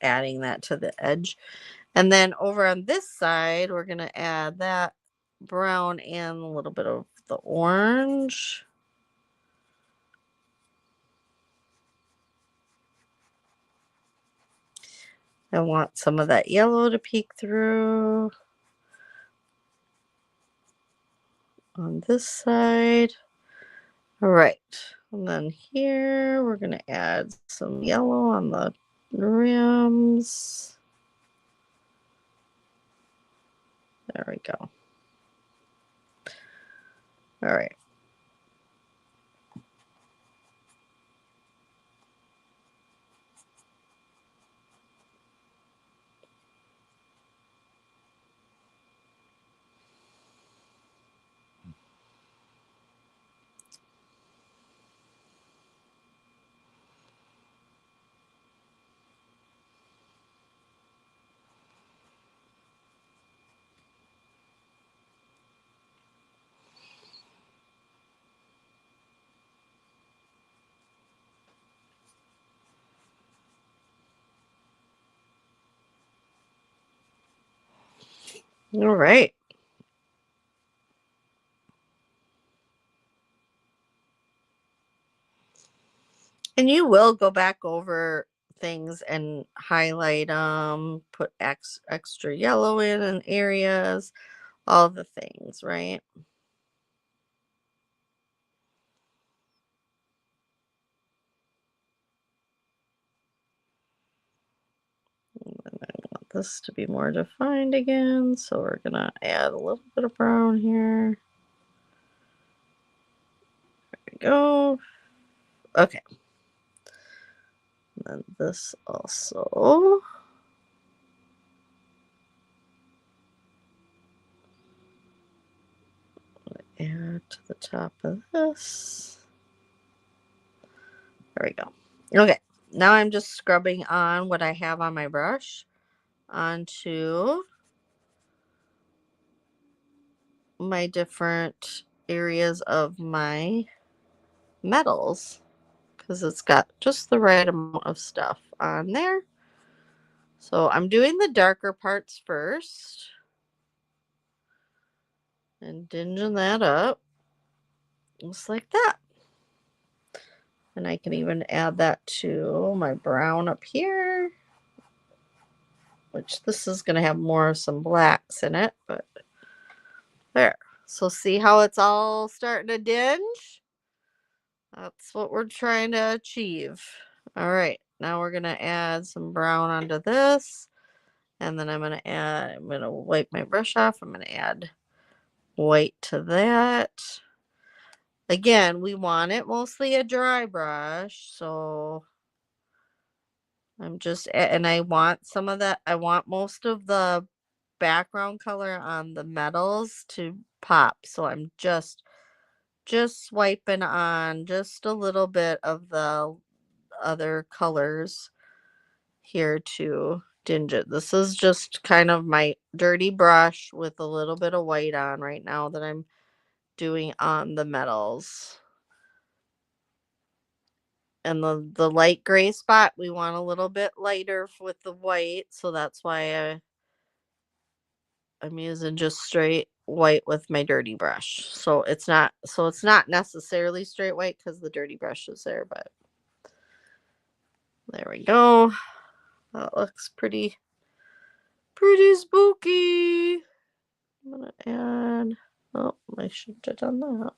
adding that to the edge. And then over on this side, we're going to add that brown and a little bit of the orange. I want some of that yellow to peek through on this side. All right. And then here, we're going to add some yellow on the rims. There we go. All right. All right. And you will go back over things and highlight them, put extra yellow in areas, all the things, right? And then I want this to be more defined again, so we're going to add a little bit of brown here. go. Okay. And then this also. Add to the top of this. There we go. Okay. Now I'm just scrubbing on what I have on my brush onto my different areas of my metals because it's got just the right amount of stuff on there. So I'm doing the darker parts first and dinging that up just like that. And I can even add that to my brown up here, which this is going to have more of some blacks in it, but there. So see how it's all starting to dinge? That's what we're trying to achieve. All right, now we're going to add some brown onto this. And then I'm going to wipe my brush off. I'm going to add white to that. Again, we want it mostly a dry brush. So I'm just, and I want some of that. I want most of the background color on the metals to pop. So I'm just swiping on just a little bit of the other colors here to dinge it. This is just kind of my dirty brush with a little bit of white on right now that I'm doing on the metals. And the light gray spot, we want a little bit lighter with the white, so that's why I'm using just straight white with my dirty brush. So it's not necessarily straight white because the dirty brush is there, but there we go. That looks pretty spooky. I'm gonna add, oh, I should have done that.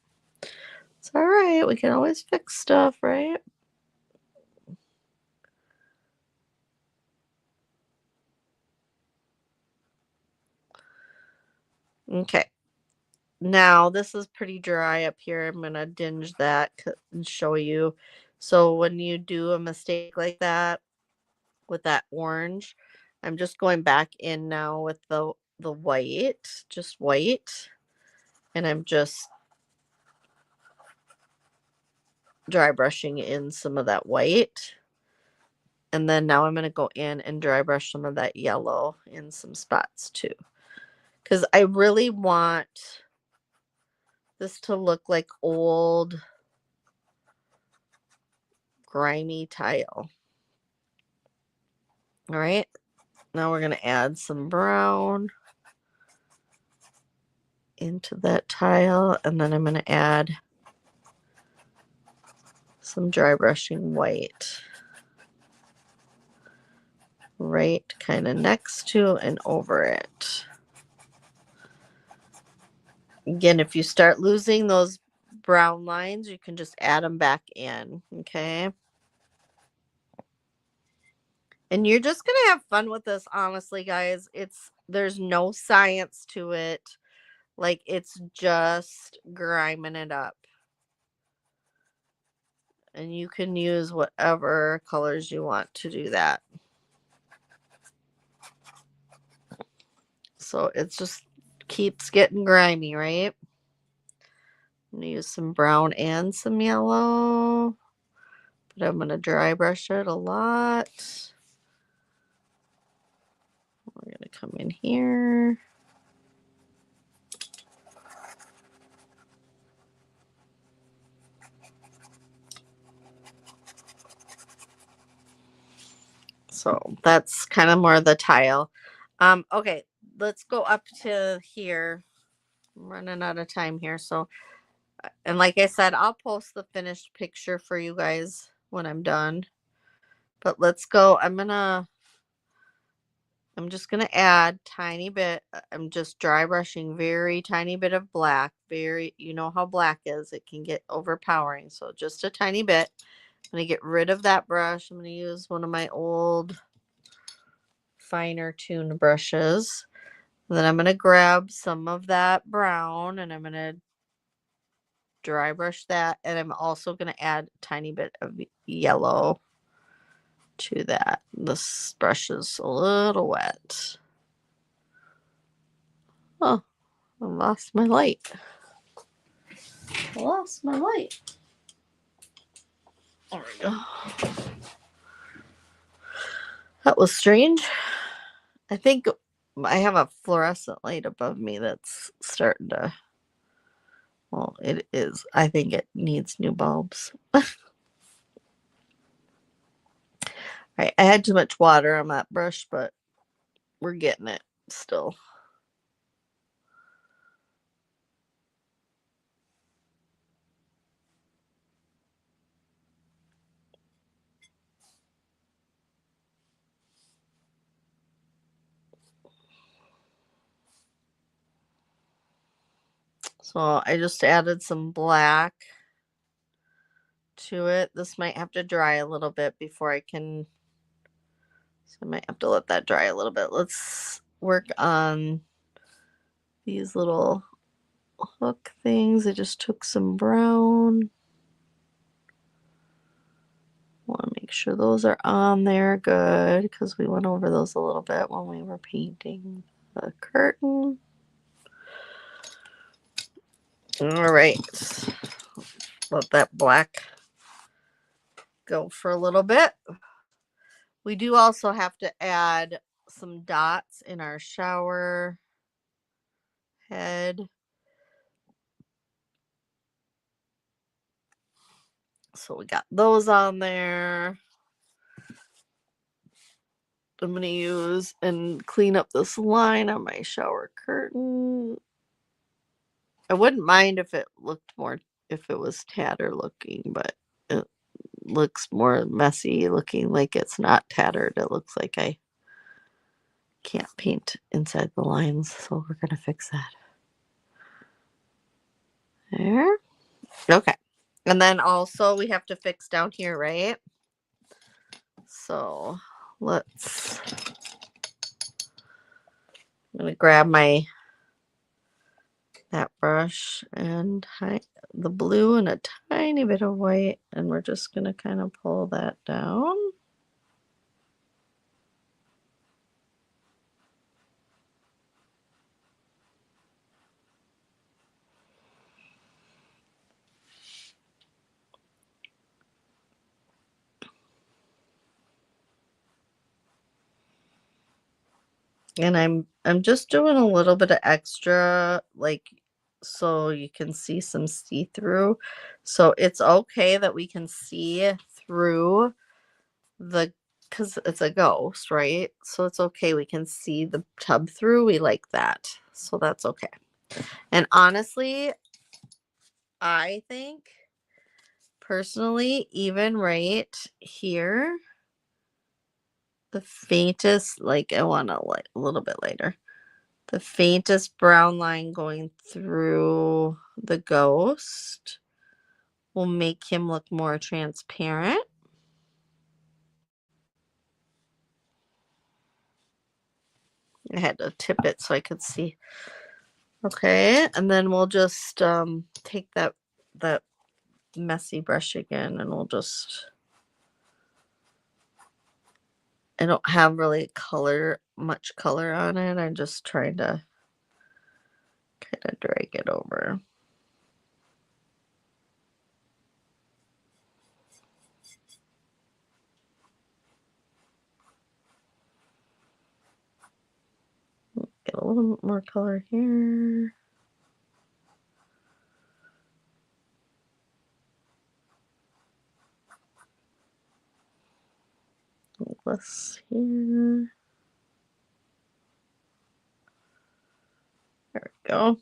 It's all right. We can always fix stuff, right? Okay. Now this is pretty dry up here. I'm gonna dinge that and show you. So when you do a mistake like that with that orange, I'm just going back in now with the white, just white, and I'm just dry brushing in some of that white. And then now I'm going to go in and dry brush some of that yellow in some spots too. Because I really want this to look like old, grimy tile. All right. Now we're going to add some brown into that tile. And then I'm going to add some dry brushing white. Right kind of next to and over it. Again, if you start losing those brown lines, you can just add them back in, okay? And you're just going to have fun with this, honestly, guys. There's no science to it. Like, it's just griming it up. And you can use whatever colors you want to do that. So it just keeps getting grimy, right? I'm going to use some brown and some yellow. But I'm going to dry brush it a lot. We're going to come in here. So that's kind of more the tile. Okay, let's go up to here. I'm running out of time here. So, and like I said, I'll post the finished picture for you guys when I'm done. But let's go. I'm just gonna add tiny bit. I'm just dry brushing very tiny bit of black. You know how black is. It can get overpowering. So just a tiny bit. I'm gonna get rid of that brush. I'm gonna use one of my old finer tuned brushes. And then I'm going to grab some of that brown and I'm going to dry brush that, and I'm also going to add a tiny bit of yellow to that. This brush is a little wet. Oh, I lost my light. I lost my light. There we go. That was strange. I think I have a fluorescent light above me that's starting to, well, it is. I think it needs new bulbs. Right, I had too much water on that brush, but we're getting it still. So I just added some black to it. This might have to dry a little bit before I can, so I might have to let that dry a little bit. Let's work on these little hook things. I just took some brown. Want to make sure those are on there good, because we went over those a little bit when we were painting the curtain. All right, let that black go for a little bit. We do also have to add some dots in our shower head. So we got those on there. I'm going to use and clean up this line on my shower curtain. I wouldn't mind if it looked more, if it was tatter looking, but it looks more messy looking, like it's not tattered. It looks like I can't paint inside the lines, so we're going to fix that. There. Okay. And then also we have to fix down here, right? So let's, I'm going to grab that brush and the blue and a tiny bit of white, and we're just going to kind of pull that down. And I'm just doing a little bit of extra, like, so you can see some see-through. So it's okay that we can see through because it's a ghost, right? So it's okay, we can see the tub through. We like that. So that's okay. And honestly, I think personally, even right here, the faintest, like I want to light a little bit lighter. The faintest brown line going through the ghost will make him look more transparent. I had to tip it so I could see. Okay, and then we'll just take that messy brush again, and we'll just, I don't have really much color on it. I'm just trying to kind of drag it over. Get a little bit more color here. Less here. There we go.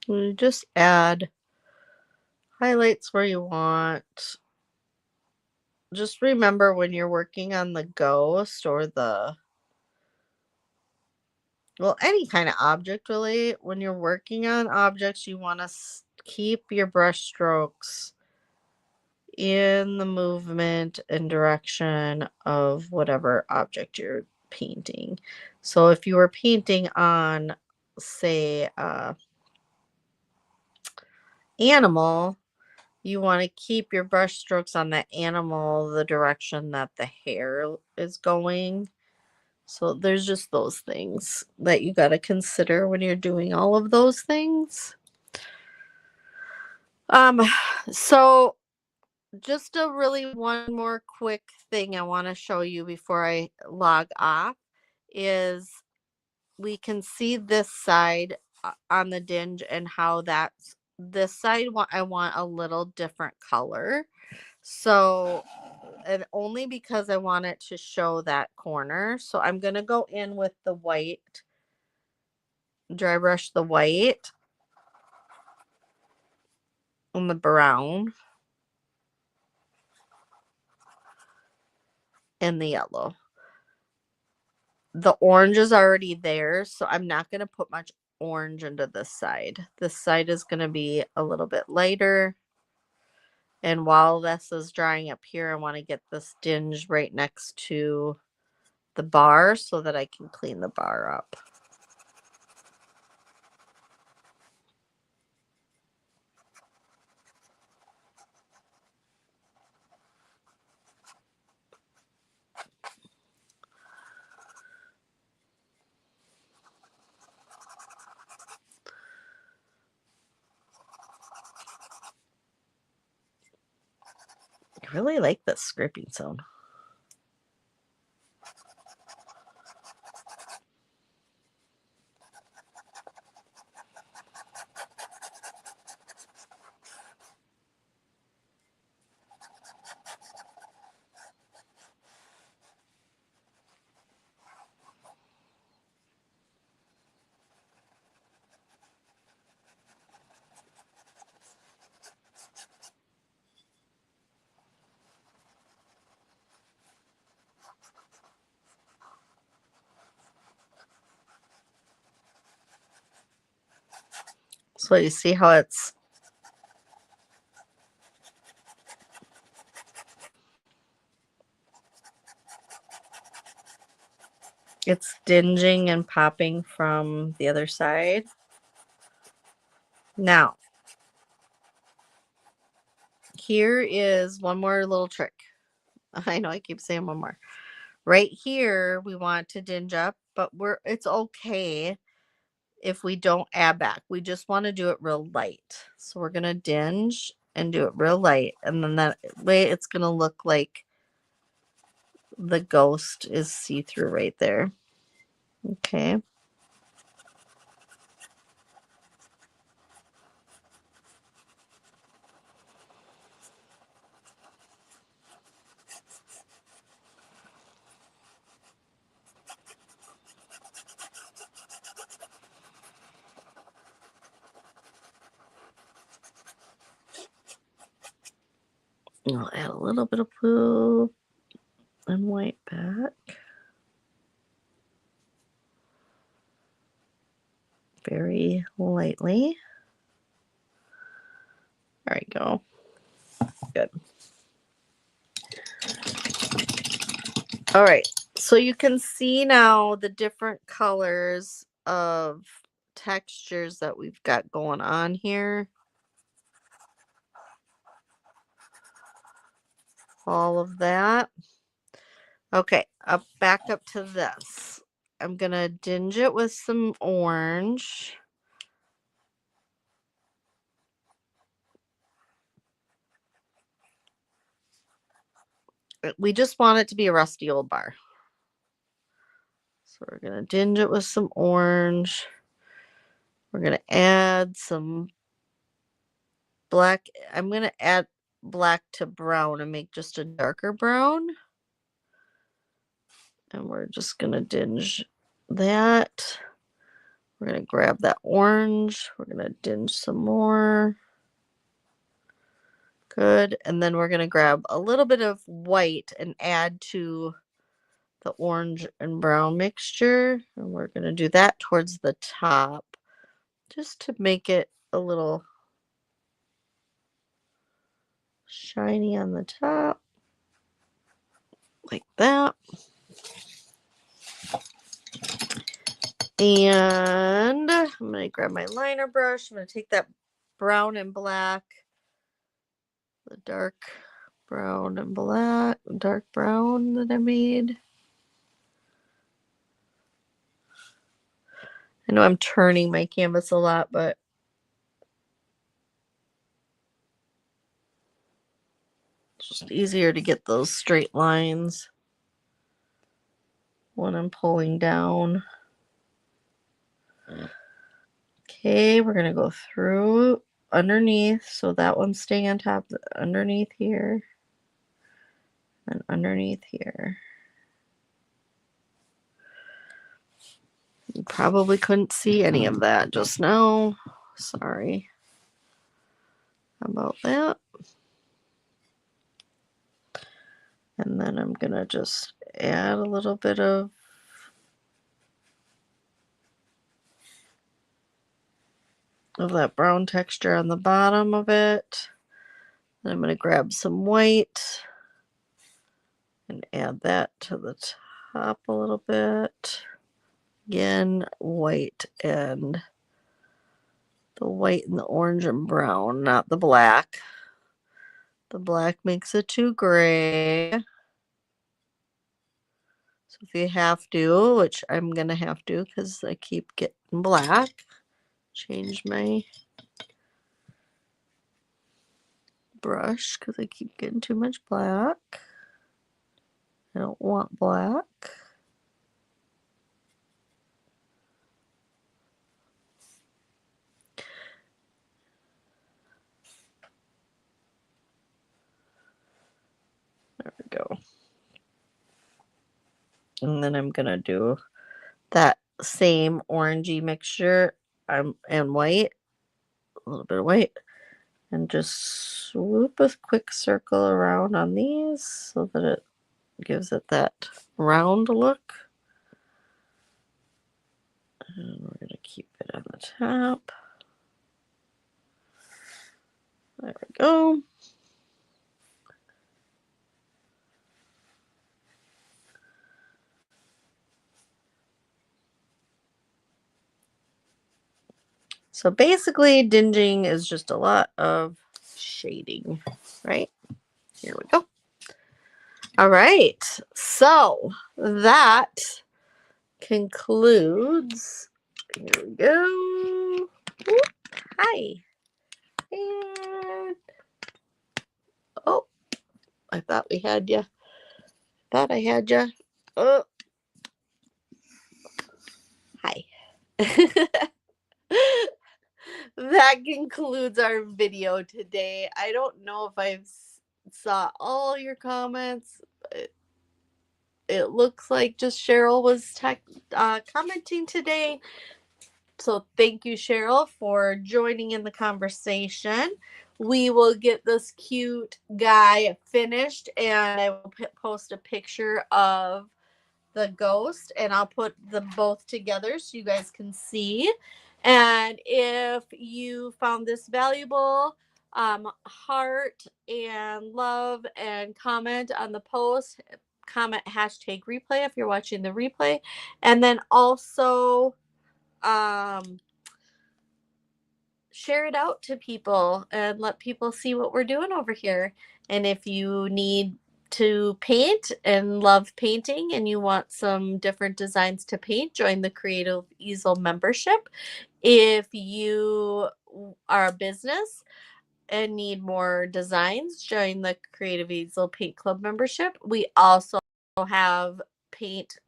You just add highlights where you want. Just remember when you're working on the ghost or the well, any kind of object really. When you're working on objects, you want to keep your brush strokes in the movement and direction of whatever object you're painting. So if you were painting on, say, animal, you want to keep your brush strokes on the animal the direction that the hair is going. So there's just those things that you got to consider when you're doing all of those things. Um so just a really one more quick thing I want to show you before I log off is we can see this side on the dinge and how that's this side I want a little different color. So, and only because I want it to show that corner. So I'm going to go in with the white, dry brush the white and the brown and the yellow. The orange is already there, so I'm not going to put much orange into this side. This side is going to be a little bit lighter. And while this is drying up here, I want to get this dinge right next to the bar so that I can clean the bar up. I really like this scraping sound. So you see how it's dinging and popping from the other side. Now, here is one more little trick. I know I keep saying one more. Right here, we want to dinge up, but it's okay if we don't add back. We just want to do it real light. So we're going to dinge and do it real light. And then that way it's going to look like the ghost is see-through right there. Okay. I'll add a little bit of blue and white back. Very lightly. There we go. Good. All right. So you can see now the different colors of textures that we've got going on here. All of that. Okay, back up to this. I'm going to dinge it with some orange. We just want it to be a rusty old bar. So we're going to dinge it with some orange. We're going to add some black. I'm going to add black to brown and make just a darker brown. And we're just going to dinge that. We're going to grab that orange. We're going to dinge some more. Good. And then we're going to grab a little bit of white and add to the orange and brown mixture, and we're going to do that towards the top just to make it a little shiny on the top, like that. And I'm going to grab my liner brush. I'm going to take that brown and black, the dark brown and black, dark brown that I made. I know I'm turning my canvas a lot, but it's just easier to get those straight lines when I'm pulling down. Okay, we're going to go through underneath, so that one's staying on top, underneath here, and underneath here. You probably couldn't see any of that just now. Sorry about that. And then I'm going to just add a little bit of that brown texture on the bottom of it. Then I'm going to grab some white and add that to the top a little bit. Again, white and the white and the orange and brown, not the black. The black makes it too gray. So if you have to, which I'm going to have to because I keep getting black, change my brush because I keep getting too much black. I don't want black. There we go. And then I'm going to do that same orangey mixture and white, a little bit of white, and just swoop a quick circle around on these so that it gives it that round look. And we're going to keep it on the top. There we go. So basically, dinging is just a lot of shading, right? Here we go. All right. So that concludes. Here we go. Whoop. Hi. And oh, I thought we had you. Thought I had you. Oh, hi. That concludes our video today. I don't know if I saw all your comments. It looks like just Cheryl was commenting today. So thank you, Cheryl, for joining in the conversation. We will get this cute guy finished, and I will post a picture of the ghost, and I'll put them both together so you guys can see. And if you found this valuable, heart and love and comment on the post. Comment hashtag replay if you're watching the replay, and then also share it out to people and let people see what we're doing over here. And if you need to paint and love painting and you want some different designs to paint, join the Creative Easel membership. If you are a business and need more designs, join the Creative Easel Paint Club membership. We also have Paint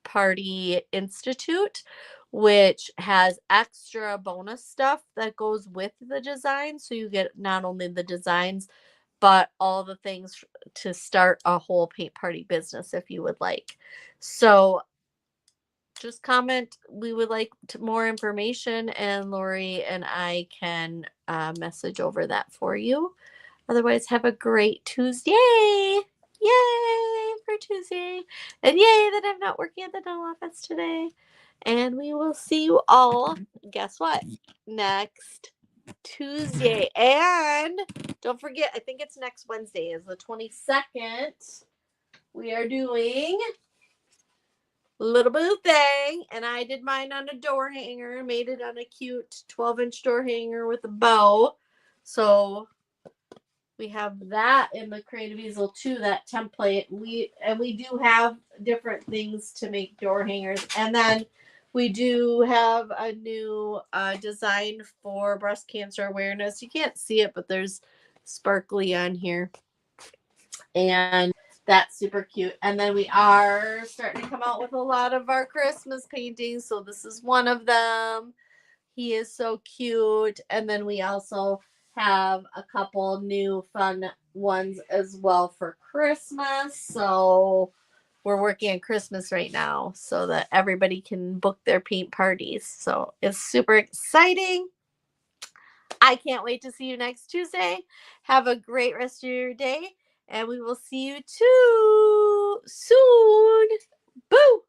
Party Institute, which has extra bonus stuff that goes with the design. So you get not only the designs, but all the things to start a whole paint party business if you would like. So just comment. We would like more information, and Lori and I can message over that for you. Otherwise, have a great Tuesday. Yay for Tuesday. And yay that I'm not working at the dental office today. And we will see you all, guess what? Next Tuesday. And don't forget, I think it's next Wednesday is the 22nd. We are doing Little Boo Thing. And I did mine on a door hanger. Made it on a cute 12-inch door hanger with a bow. So we have that in the Creative Easel too, that template. We do have different things to make door hangers. And then we do have a new design for breast cancer awareness. You can't see it, but there's sparkly on here. And that's super cute. And then we are starting to come out with a lot of our Christmas paintings. So this is one of them. He is so cute. And then we also have a couple new fun ones as well for Christmas. So we're working on Christmas right now so that everybody can book their paint parties. So it's super exciting. I can't wait to see you next Tuesday. Have a great rest of your day, and we will see you too soon. Boo!